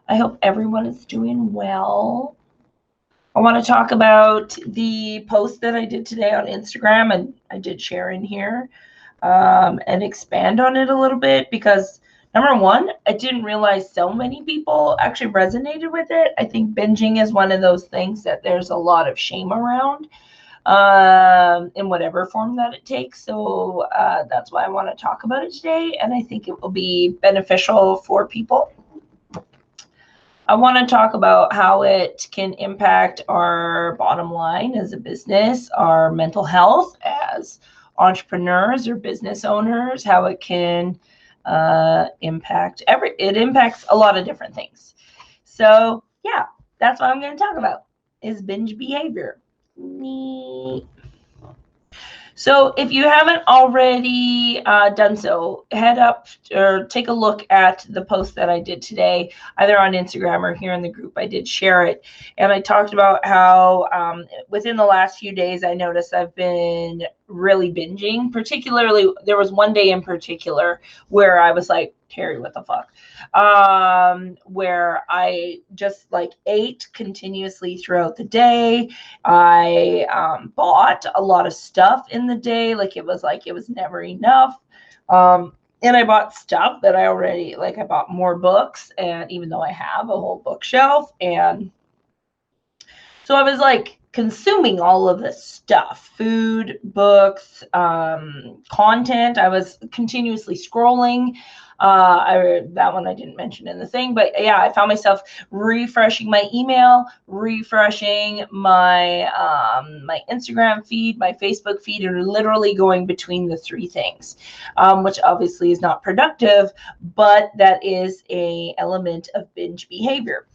I hope everyone is doing well. I want to talk about the post that I did today on Instagram, and I did share in here, and expand on it a little bit because number one, I didn't realize so many people actually resonated with it. I think binging is one of those things that there's a lot of shame around, in whatever form that it takes. So that's why I want to talk about it today, and I think it will be beneficial for people. I want to talk about how it can impact our bottom line as a business, our mental health as entrepreneurs or business owners, how it can it impacts a lot of different things. So yeah, that's what I'm going to talk about is binge behavior. Neat. So if you haven't already done so, head up or take a look at the post that I did today, either on Instagram or here in the group. I did share it. And I talked about how within the last few days, I noticed I've been really binging. Particularly, there was one day in particular where I was like, Terry, what the fuck? Where I just like ate continuously throughout the day. I bought a lot of stuff in the day. Like it was never enough. And I bought stuff that I already like. I bought more books, and even though I have a whole bookshelf, and so I was like consuming all of this stuff, food, books, content. I was continuously scrolling. That one I didn't mention in the thing, but yeah, I found myself refreshing my email, refreshing my Instagram feed, my Facebook feed, and literally going between the three things, which obviously is not productive, but that is a element of binge behavior.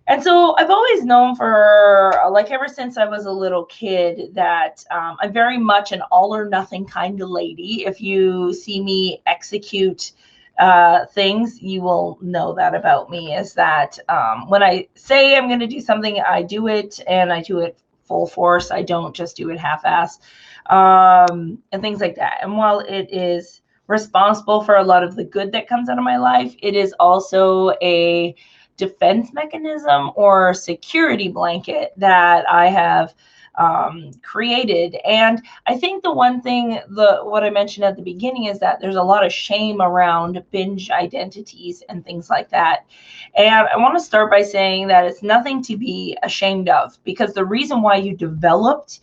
And so I've always known for like ever since I was a little kid that I'm very much an all or nothing kind of lady. If you see me execute things, you will know that about me is that when I say I'm going to do something, I do it, and I do it full force. I don't just do it half-ass, and things like that. And while it is responsible for a lot of the good that comes out of my life, it is also a defense mechanism or security blanket that I have created. And I think the one thing, what I mentioned at the beginning, is that there's a lot of shame around binge identities and things like that. And I want to start by saying that it's nothing to be ashamed of, because the reason why you developed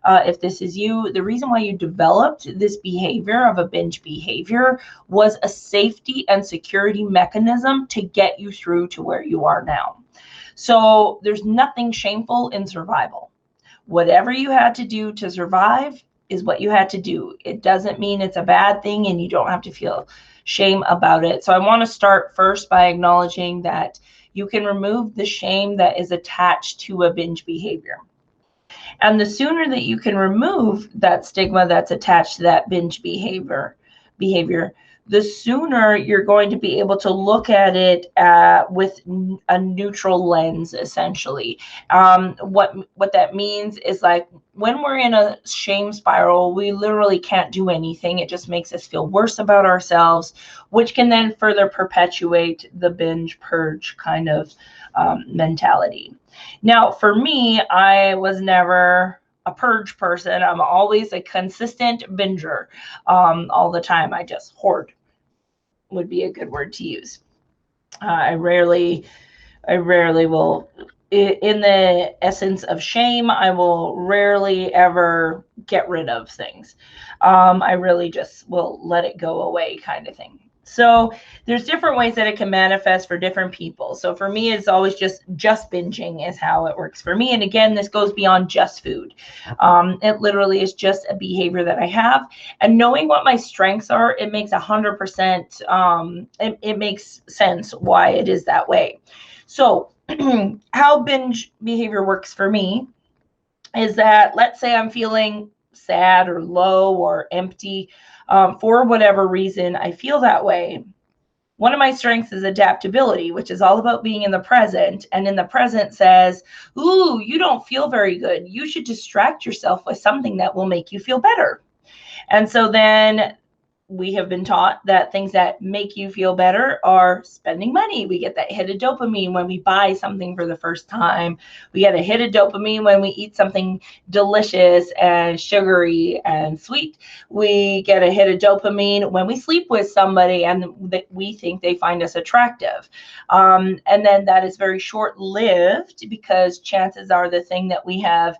if this is you, the reason why you developed this behavior of a binge behavior was a safety and security mechanism to get you through to where you are now. So there's nothing shameful in survival. Whatever you had to do to survive is what you had to do. It doesn't mean it's a bad thing, and you don't have to feel shame about it. So I want to start first by acknowledging that you can remove the shame that is attached to a binge behavior. And the sooner that you can remove that stigma that's attached to that binge behavior, the sooner you're going to be able to look at it with a neutral lens, essentially. What that means is, like, when we're in a shame spiral, we literally can't do anything. It just makes us feel worse about ourselves, which can then further perpetuate the binge purge kind of mentality. Now, for me, I was never a purge person. I'm always a consistent binger all the time. I just hoard would be a good word to use. I rarely will, in the essence of shame, I will rarely ever get rid of things. I really just will let it go away, kind of thing. So there's different ways that it can manifest for different people. So for me, it's always just binging is how it works for me. And again, this goes beyond just food. It literally is just a behavior that I have. And knowing what my strengths are, it makes 100%, it makes sense why it is that way. So how binge behavior works for me is that, let's say I'm feeling sad or low or empty, for whatever reason I feel that way. One of my strengths is adaptability, which is all about being in the present. And in the present says, ooh, you don't feel very good. You should distract yourself with something that will make you feel better. And so then we have been taught that things that make you feel better are spending money. We get that hit of dopamine when we buy something for the first time. We get a hit of dopamine when we eat something delicious and sugary and sweet. We get a hit of dopamine when we sleep with somebody and that we think they find us attractive. And then that is very short-lived, because chances are the thing that we have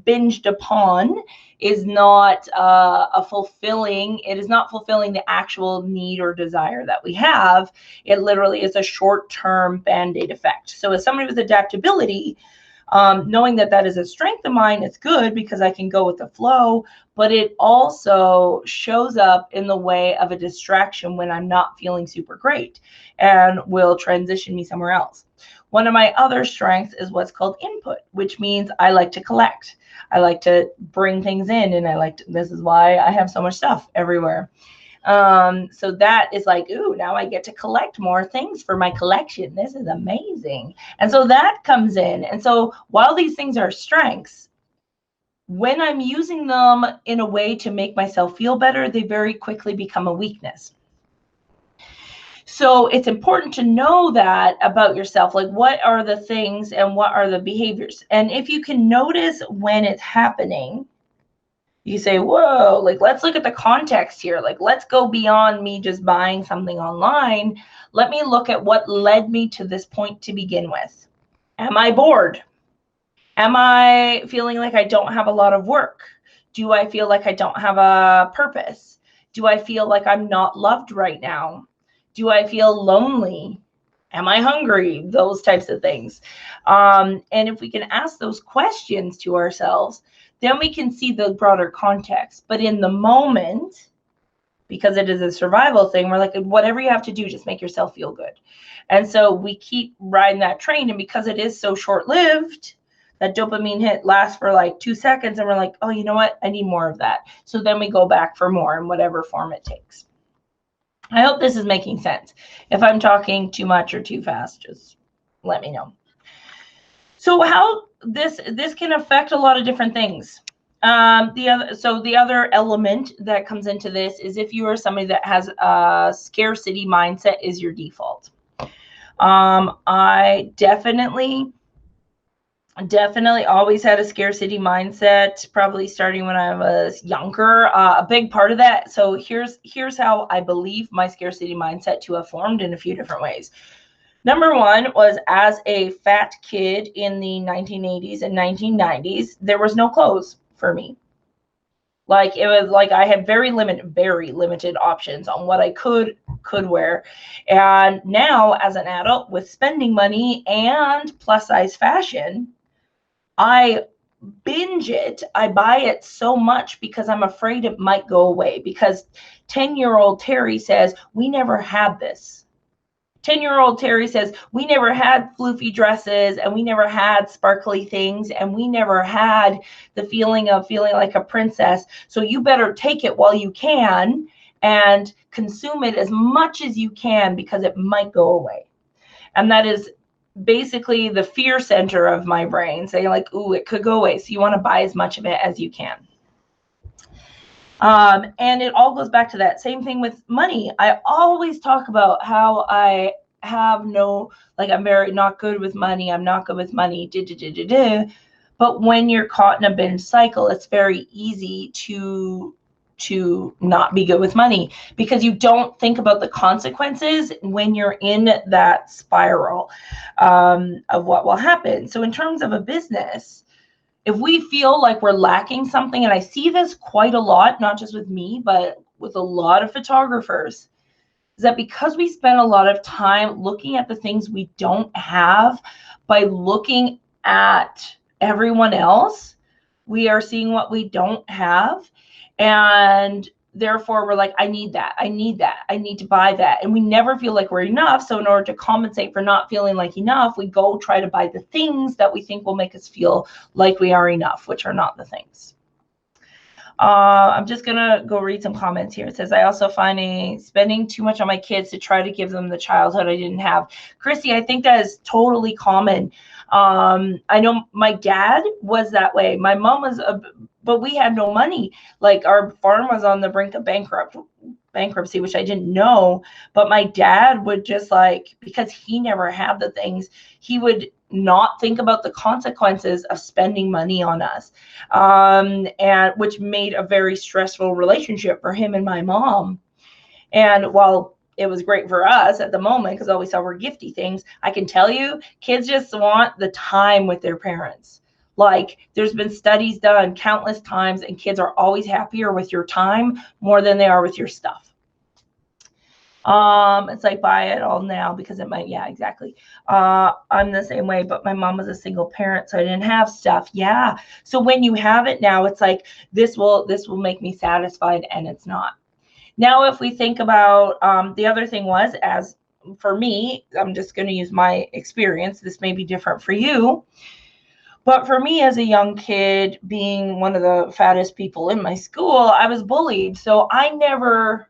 binged upon is not it is not fulfilling the actual need or desire that we have. It literally is a short-term band-aid effect. So as somebody with adaptability, knowing that that is a strength of mine, it's good because I can go with the flow, but it also shows up in the way of a distraction when I'm not feeling super great and will transition me somewhere else. One of my other strengths is what's called input, which means I like to collect. I like to bring things in, and this is why I have so much stuff everywhere. So that is like, ooh, now I get to collect more things for my collection. This is amazing. And so that comes in. And so while these things are strengths, when I'm using them in a way to make myself feel better, they very quickly become a weakness. So it's important to know that about yourself, like what are the things and what are the behaviors. And if you can notice when it's happening, you say, whoa, like, let's look at the context here. Like, let's go beyond me just buying something online. Let me look at what led me to this point to begin with. Am I bored? Am I feeling like I don't have a lot of work? Do I feel like I don't have a purpose? Do I feel like I'm not loved right now? Do I feel lonely? Am I hungry? Those types of things. And if we can ask those questions to ourselves, then we can see the broader context. But in the moment, because it is a survival thing, we're like, whatever you have to do, just make yourself feel good. And so we keep riding that train. And because it is so short-lived, that dopamine hit lasts for like 2 seconds, and we're like, oh, you know what? I need more of that. So then we go back for more in whatever form it takes. I hope this is making sense. If I'm talking too much or too fast, just let me know. So how this can affect a lot of different things. The other element that comes into this is if you are somebody that has a scarcity mindset is your default. I definitely always had a scarcity mindset, probably starting when I was younger. A big part of that. So here's how I believe my scarcity mindset to have formed in a few different ways. Number one was, as a fat kid in the 1980s and 1990s, there was no clothes for me. Like, it was like I had very limited options on what I could wear. And now, as an adult with spending money and plus size fashion, I binge it. I buy it so much because I'm afraid it might go away, because 10-year-old Terry says, we never had this. 10-year-old Terry says, we never had floofy dresses, and we never had sparkly things, and we never had the feeling of feeling like a princess. So you better take it while you can and consume it as much as you can, because it might go away. And that is basically the fear center of my brain saying, like, ooh, it could go away. So you want to buy as much of it as you can. And it all goes back to that same thing with money. I always talk about how I have I'm very not good with money. I'm not good with money. But when you're caught in a binge cycle, it's very easy to not be good with money, because you don't think about the consequences when you're in that spiral of what will happen. So in terms of a business, if we feel like we're lacking something, and I see this quite a lot, not just with me, but with a lot of photographers, is that because we spend a lot of time looking at the things we don't have by looking at everyone else, we are seeing what we don't have. And therefore we're like, I need that. I need to buy that. And we never feel like we're enough. So in order to compensate for not feeling like enough, we go try to buy the things that we think will make us feel like we are enough, which are not the things. I'm just going to go read some comments here. It says, I also find spending too much on my kids to try to give them the childhood I didn't have. Chrissy, I think that is totally common. I know my dad was that way. My mom was, but we had no money. Like, our farm was on the brink of bankrupt. bankruptcy, which I didn't know, but my dad would just like, because he never had the things, he would not think about the consequences of spending money on us, and which made a very stressful relationship for him and my mom. And while it was great for us at the moment because all we saw were gifty things, I can tell you, kids just want the time with their parents. Like, there's been studies done countless times, and kids are always happier with your time more than they are with your stuff. It's like, buy it all now because it might, yeah, exactly. I'm the same way, but my mom was a single parent, so I didn't have stuff. Yeah. So when you have it now, it's like, this will make me satisfied, and it's not. Now, if we think about, the other thing was, as for me, I'm just going to use my experience. This may be different for you. But for me, as a young kid, being one of the fattest people in my school, I was bullied. So I never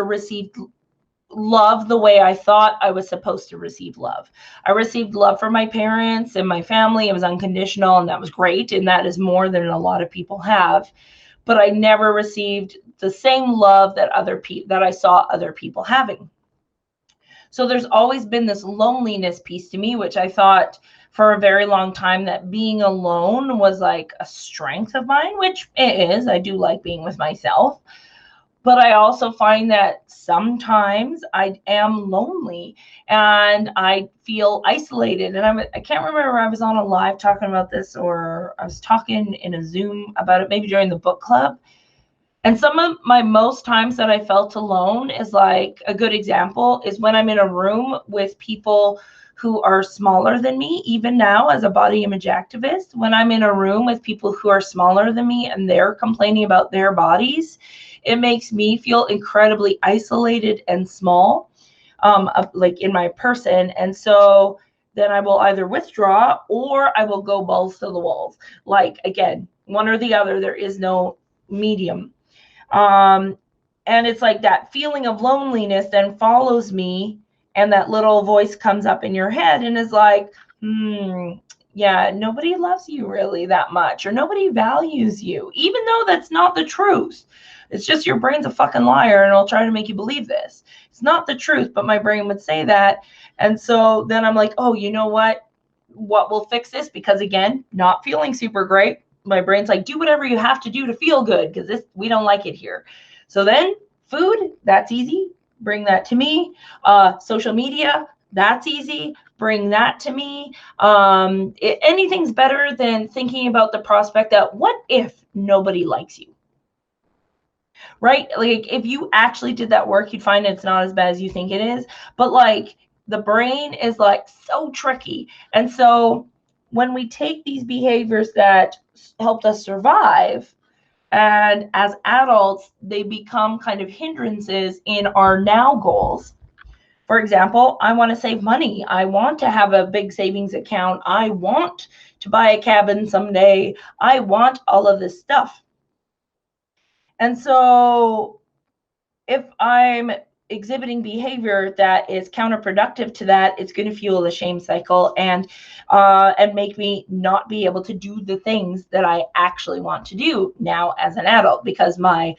received love the way I thought I was supposed to receive love. I received love from my parents and my family. It was unconditional, and that was great. And that is more than a lot of people have. But I never received the same love that I saw other people having. So there's always been this loneliness piece to me, which I thought for a very long time that being alone was like a strength of mine, which it is. I do like being with myself. But I also find that sometimes I am lonely and I feel isolated. And I can't remember, I was on a live talking about this, or I was talking in a Zoom about it, maybe during the book club. And some of my most times that I felt alone is like, a good example is when I'm in a room with people who are smaller than me. Even now, as a body image activist, when I'm in a room with people who are smaller than me and they're complaining about their bodies, it makes me feel incredibly isolated and small, like in my person. And so then I will either withdraw or I will go balls to the walls. Like, again, one or the other. There is no medium. And it's like that feeling of loneliness then follows me, and that little voice comes up in your head and is like, yeah, nobody loves you really that much, or nobody values you, even though that's not the truth. It's just your brain's a fucking liar, and it'll try to make you believe this. It's not the truth, but my brain would say that. And so then I'm like, oh, you know what will fix this? Because again, not feeling super great, my brain's like, do whatever you have to do to feel good, because we don't like it here. So then food, that's easy. Bring that to me. Social media, that's easy. Bring that to me. Anything's better than thinking about the prospect that what if nobody likes you? Right? Like, if you actually did that work, you'd find it's not as bad as you think it is. But like, the brain is like so tricky. And so when we take these behaviors that helped us survive, and as adults, they become kind of hindrances in our now goals. For example, I want to save money. I want to have a big savings account. I want to buy a cabin someday. I want all of this stuff. And so if I'm exhibiting behavior that is counterproductive to that, it's going to fuel the shame cycle and make me not be able to do the things that I actually want to do now as an adult, because my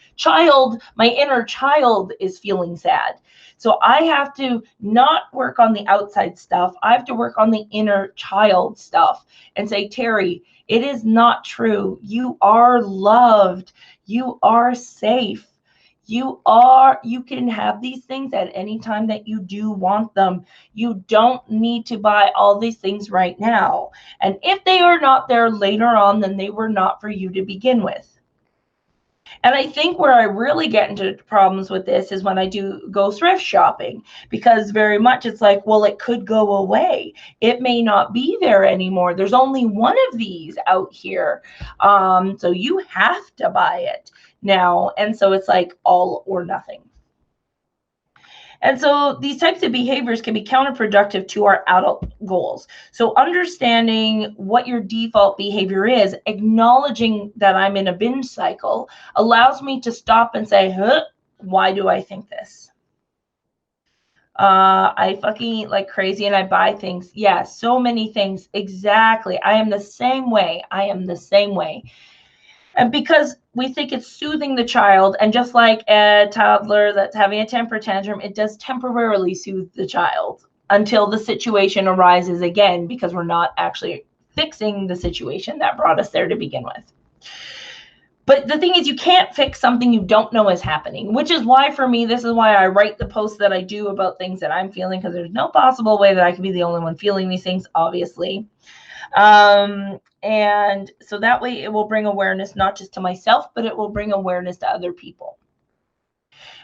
inner child is feeling sad. So I have to not work on the outside stuff. I have to work on the inner child stuff and say, Terry, it is not true. You are loved. You are safe. You can have these things at any time that you do want them. You don't need to buy all these things right now. And if they are not there later on, then they were not for you to begin with. And I think where I really get into problems with this is when I do go thrift shopping, because very much it's like, well, it could go away. It may not be there anymore. There's only one of these out here. So you have to buy it now. And so it's like all or nothing. And so these types of behaviors can be counterproductive to our adult goals. So understanding what your default behavior is, acknowledging that I'm in a binge cycle, allows me to stop and say, why do I think this? I fucking eat like crazy and I buy things. Yeah, so many things. Exactly. I am the same way. And because we think it's soothing the child, and just like a toddler that's having a temper tantrum, it does temporarily soothe the child until the situation arises again, because we're not actually fixing the situation that brought us there to begin with. But the thing is, you can't fix something you don't know is happening, which is why, for me, this is why I write the posts that I do about things that I'm feeling, because there's no possible way that I can be the only one feeling these things, obviously. And so that way it will bring awareness not just to myself, but it will bring awareness to other people.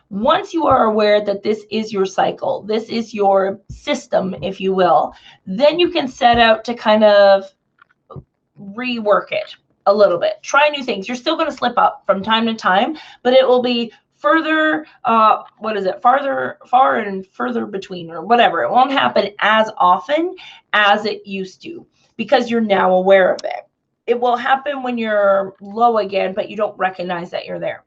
Once you are aware that this is your cycle, this is your system, if you will, then you can set out to kind of rework it a little bit. Try new things. You're still going to slip up from time to time, but it will be far and further between, or whatever. It won't happen as often as it used to, because you're now aware of it. It will happen when you're low again, but you don't recognize that you're there.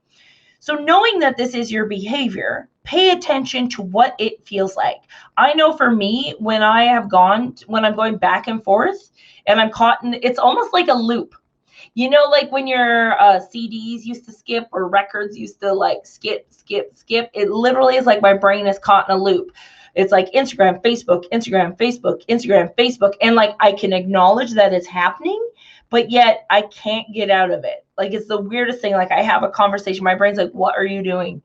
So knowing that this is your behavior, pay attention to what it feels like. I know for me, when I'm going back and forth and I'm caught in, it's almost like a loop. You know, like when your CDs used to skip, or records used to like skip. It literally is like my brain is caught in a loop. It's like Instagram, Facebook, Instagram, Facebook, Instagram, Facebook. And like I can acknowledge that it's happening, but yet I can't get out of it. Like, it's the weirdest thing. Like, I have a conversation, my brain's like, what are you doing?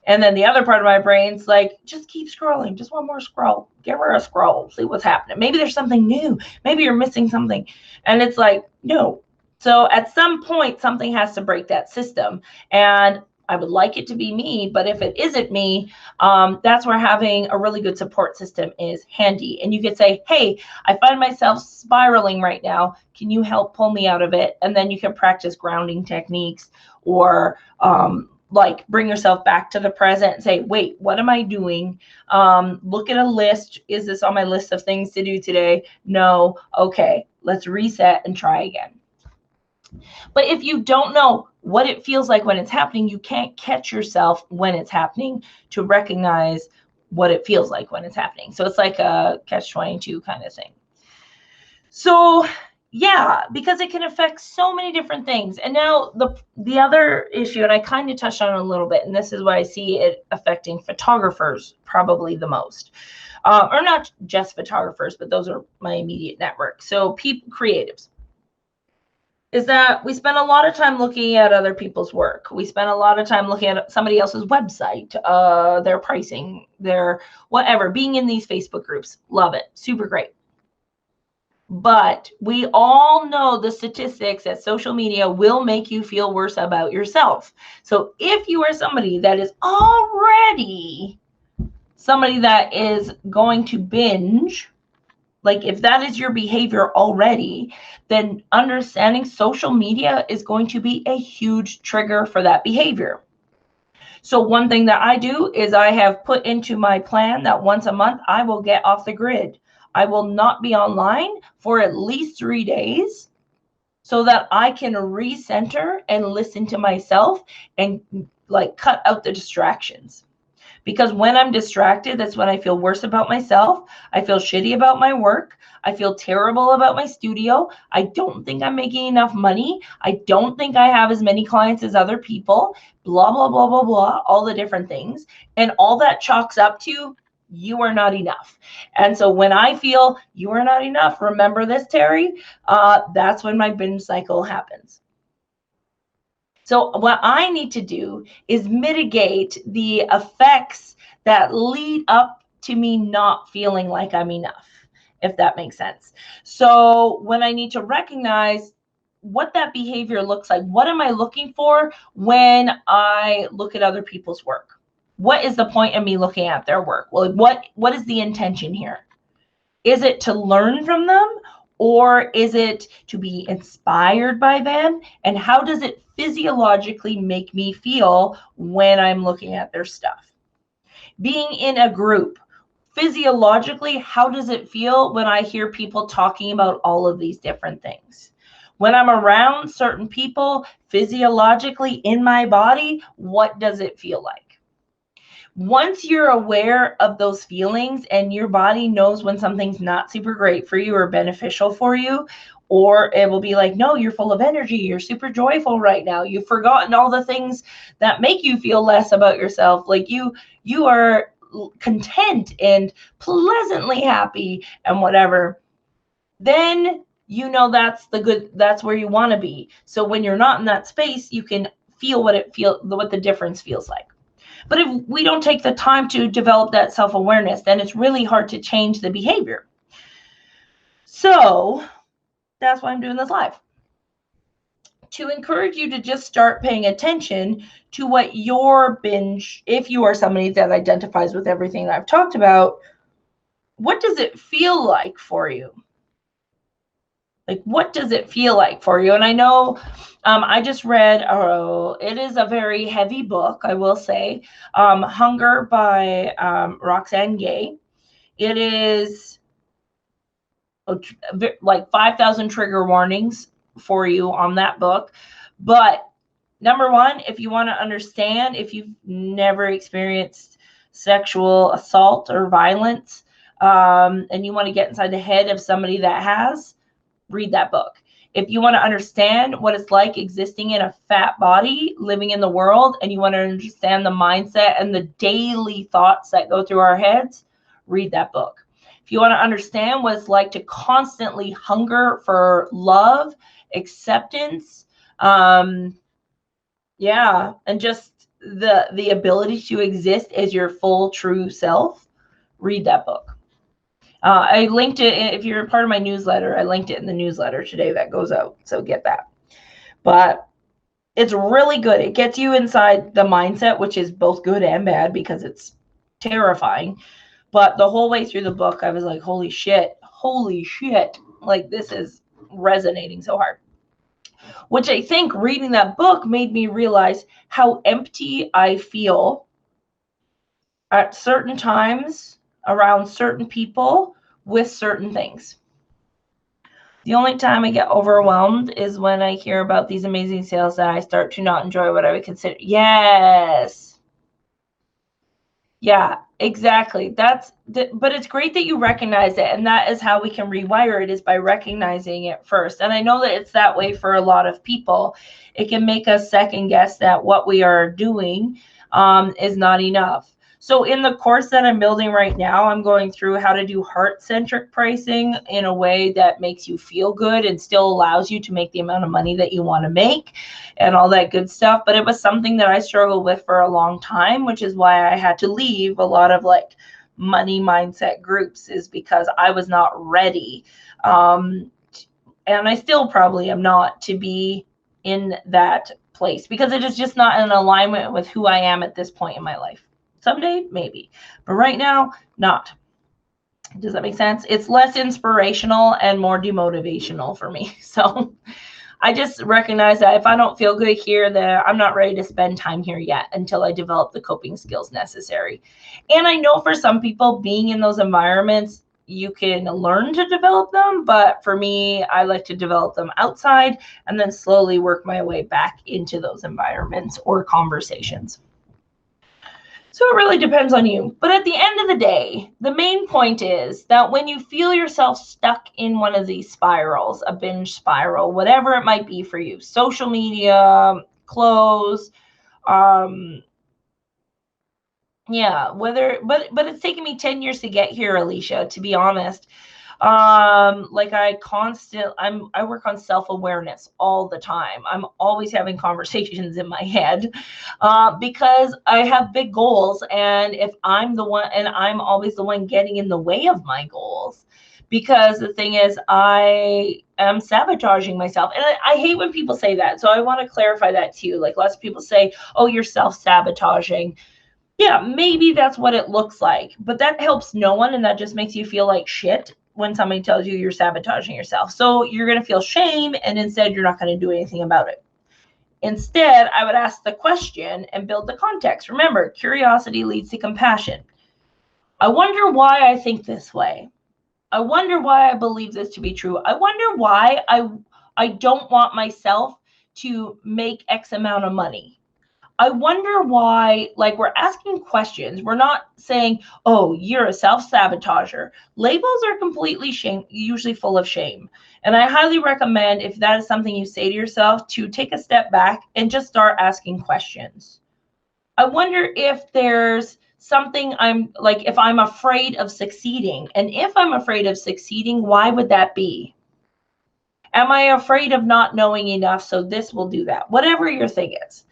And then the other part of my brain's like, just keep scrolling. Just one more scroll. Give her a scroll. See what's happening. Maybe there's something new. Maybe you're missing something. And it's like, no. So at some point, something has to break that system. And I would like it to be me, but if it isn't me, that's where having a really good support system is handy. And you could say, hey, I find myself spiraling right now. Can you help pull me out of it? And then you can practice grounding techniques, or like bring yourself back to the present and say, wait, what am I doing? Look at a list. Is this on my list of things to do today? No. Okay, let's reset and try again. But if you don't know what it feels like when it's happening, you can't catch yourself when it's happening to recognize what it feels like when it's happening. So it's like a catch-22 kind of thing. So yeah, because it can affect so many different things. And now the other issue, and I kind of touched on it a little bit, and this is why I see it affecting photographers probably the most. Or not just photographers, but those are my immediate network. So creatives. Is that we spend a lot of time looking at other people's work. We spend a lot of time looking at somebody else's website, their pricing, their whatever, being in these Facebook groups. Love it. Super great. But we all know the statistics that social media will make you feel worse about yourself. So if you are somebody that is already somebody that is going to binge, like if that is your behavior already, then understanding social media is going to be a huge trigger for that behavior. So one thing that I do is I have put into my plan that once a month I will get off the grid. I will not be online for at least 3 days so that I can recenter and listen to myself and like cut out the distractions. Because when I'm distracted, that's when I feel worse about myself. I feel shitty about my work. I feel terrible about my studio. I don't think I'm making enough money. I don't think I have as many clients as other people. Blah, blah, blah, blah, blah, all the different things. And all that chalks up to you are not enough. And so when I feel you are not enough, remember this, Terry, that's when my binge cycle happens. So what I need to do is mitigate the effects that lead up to me not feeling like I'm enough, if that makes sense. So when I need to recognize what that behavior looks like, what am I looking for when I look at other people's work? What is the point of me looking at their work? Well, what is the intention here? Is it to learn from them? Or is it to be inspired by them? And how does it physiologically make me feel when I'm looking at their stuff? Being in a group, physiologically, how does it feel when I hear people talking about all of these different things? When I'm around certain people, physiologically in my body, what does it feel like? Once you're aware of those feelings and your body knows when something's not super great for you or beneficial for you, Or it will be like, no, you're full of energy. You're super joyful right now. You've forgotten all the things that make you feel less about yourself. Like you are content and pleasantly happy and whatever. Then that's where you want to be. So when you're not in that space, you can feel what the difference feels like. But if we don't take the time to develop that self-awareness, then it's really hard to change the behavior. So that's why I'm doing this live. To encourage you to just start paying attention to what your binge, if you are somebody that identifies with everything I've talked about, what does it feel like for you? Like, what does it feel like for you? And I know I just read, it is a very heavy book, I will say, Hunger by Roxane Gay. It is like 5,000 trigger warnings for you on that book. But number one, if you want to understand, if you've never experienced sexual assault or violence, and you want to get inside the head of somebody that has, read that book. If you want to understand what it's like existing in a fat body, living in the world, and you want to understand the mindset and the daily thoughts that go through our heads, read that book. If you want to understand what it's like to constantly hunger for love, acceptance, and just the ability to exist as your full true self, read that book. I linked it. If you're a part of my newsletter, I linked it in the newsletter today that goes out. So get that. But it's really good. It gets you inside the mindset, which is both good and bad because it's terrifying. But the whole way through the book, I was like, holy shit. Like, this is resonating so hard. Which I think reading that book made me realize how empty I feel at certain times around certain people with certain things. The only time I get overwhelmed is when I hear about these amazing sales that I start to not enjoy what I would consider. Yes. Yeah, exactly. But it's great that you recognize it. And that is how we can rewire it, is by recognizing it first. And I know that it's that way for a lot of people. It can make us second guess that what we are doing is not enough. So in the course that I'm building right now, I'm going through how to do heart-centric pricing in a way that makes you feel good and still allows you to make the amount of money that you want to make and all that good stuff. But it was something that I struggled with for a long time, which is why I had to leave a lot of like money mindset groups, is because I was not ready. And I still probably am not to be in that place because it is just not in alignment with who I am at this point in my life. Someday, maybe. But right now, not. Does that make sense? It's less inspirational and more demotivational for me. So I just recognize that if I don't feel good here, then I'm not ready to spend time here yet until I develop the coping skills necessary. And I know for some people, being in those environments, you can learn to develop them. But for me, I like to develop them outside and then slowly work my way back into those environments or conversations. So it really depends on you. But at the end of the day, the main point is that when you feel yourself stuck in one of these spirals, a binge spiral, whatever it might be for you, social media, clothes, but it's taken me 10 years to get here, Alicia, to be honest. Like I work on self-awareness all the time. I'm always having conversations in my head, because I have big goals, and if I'm the one, and I'm always the one getting in the way of my goals, because the thing is, I am sabotaging myself. And I hate when people say that. So I want to clarify that too. Like, lots of people say, oh, you're self-sabotaging. Yeah, maybe that's what it looks like, but that helps no one, and that just makes you feel like shit when somebody tells you you're sabotaging yourself. So you're going to feel shame, and instead you're not going to do anything about it. Instead, I would ask the question and build the context. Remember, curiosity leads to compassion. I wonder why I think this way. I wonder why I believe this to be true. I wonder why I don't want myself to make X amount of money. I wonder why, like, we're asking questions. We're not saying, oh, you're a self-sabotager. Labels are completely usually full of shame. And I highly recommend, if that is something you say to yourself, to take a step back and just start asking questions. I wonder if there's something if I'm afraid of succeeding. And if I'm afraid of succeeding, why would that be? Am I afraid of not knowing enough, so this will do that? Whatever your thing is.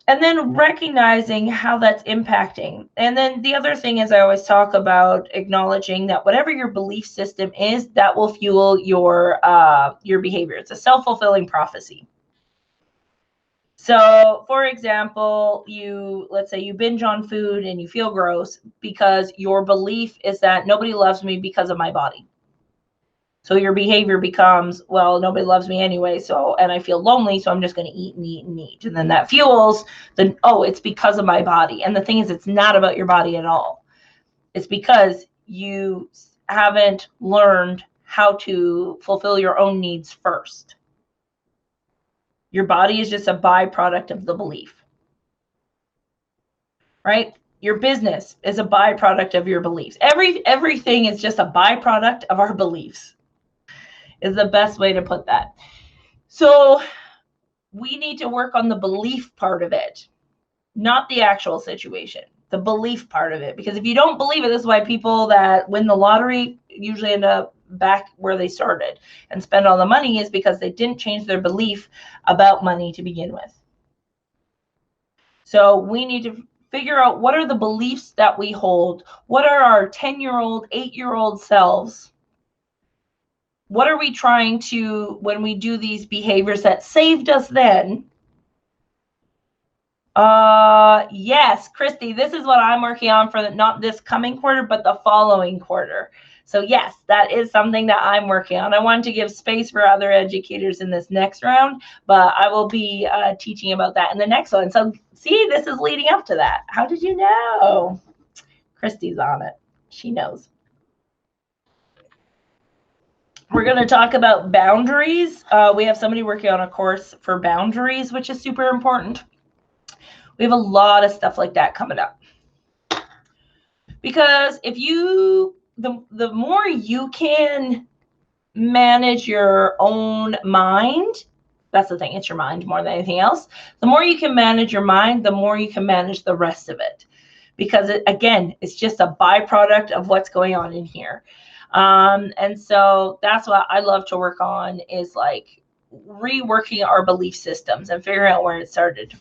And then recognizing how that's impacting. And then the other thing is, I always talk about acknowledging that whatever your belief system is, that will fuel your behavior. It's a self-fulfilling prophecy. So, for example, let's say you binge on food and you feel gross because your belief is that nobody loves me because of my body. So your behavior becomes, well, nobody loves me anyway, and I feel lonely, so I'm just going to eat and eat and eat. And then that fuels it's because of my body. And the thing is, it's not about your body at all. It's because you haven't learned how to fulfill your own needs first. Your body is just a byproduct of the belief, right? Your business is a byproduct of your beliefs. Everything is just a byproduct of our beliefs, is the best way to put that. So we need to work on the belief part of it, not the actual situation, the belief part of it. Because if you don't believe it, this is why people that win the lottery usually end up back where they started and spend all the money, is because they didn't change their belief about money to begin with. So we need to figure out, what are the beliefs that we hold? What are our 10-year-old, 8-year-old selves? What are we trying to, when we do these behaviors that saved us then? Yes, Christy, this is what I'm working on for not this coming quarter, but the following quarter. So yes, that is something that I'm working on. I wanted to give space for other educators in this next round, but I will be teaching about that in the next one. So see, this is leading up to that. How did you know? Christy's on it. She knows. We're going to talk about boundaries. We have somebody working on a course for boundaries, which is super important. We have a lot of stuff like that coming up. Because if the more you can manage your own mind, that's the thing, it's your mind more than anything else. The more you can manage your mind, the more you can manage the rest of it. Because again, it's just a byproduct of what's going on in here. And so that's what I love to work on, is like reworking our belief systems and figuring out where it started.